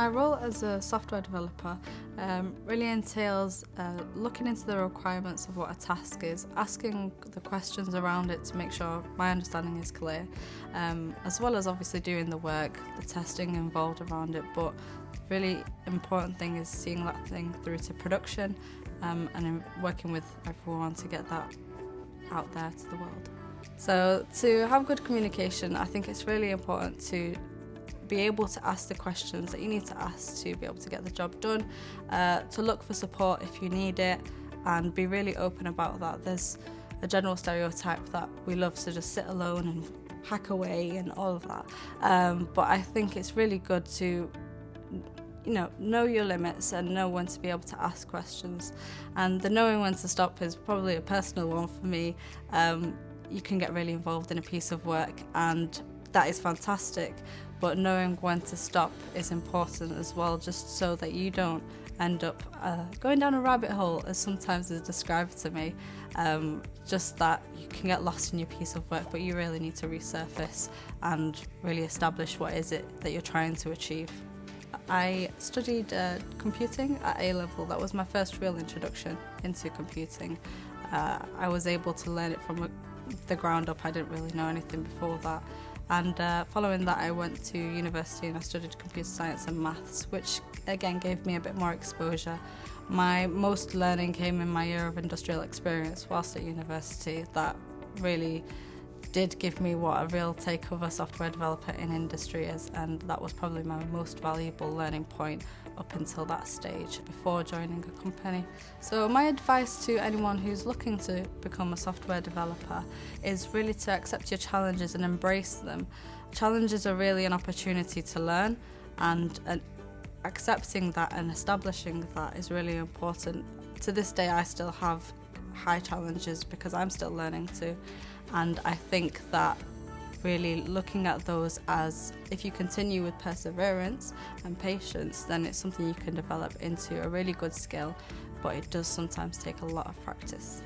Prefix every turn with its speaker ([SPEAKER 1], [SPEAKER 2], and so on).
[SPEAKER 1] my role as a software developer really entails looking into the requirements of what a task is, asking the questions around it to make sure my understanding is clear, as well as obviously doing the work, the testing involved around it. But the really important thing is seeing that thing through to production and then working with everyone to get that out there to the world. So to have good communication, I think it's really important to be able to ask the questions that you need to ask to be able to get the job done, to look for support if you need it, and be really open about that. There's a general stereotype that we love to just sit alone and hack away and all of that, but I think it's really good to know your limits and know when to be able to ask questions. And the knowing when to stop is probably a personal one for me. You can get really involved in a piece of work and that is fantastic, but knowing when to stop is important as well, just so that you don't end up going down a rabbit hole, as sometimes is described to me. Just that you can get lost in your piece of work, but you really need to resurface and really establish what is it that you're trying to achieve. I studied computing at A-level. That was my first real introduction into computing. I was able to learn it from the ground up. I didn't really know anything before that. And following that, I went to university and I studied computer science and maths, which again gave me a bit more exposure. My most learning came in my year of industrial experience whilst at university. That really did give me what a real take of a software developer in industry is, and that was probably my most valuable learning point up until that stage before joining a company. So my advice to anyone who's looking to become a software developer is really to accept your challenges and embrace them. Challenges are really an opportunity to learn, and accepting that and establishing that is really important. To this day I still have high challenges because I'm still learning too, and I think that really looking at those as, if you continue with perseverance and patience, then it's something you can develop into a really good skill, but it does sometimes take a lot of practice.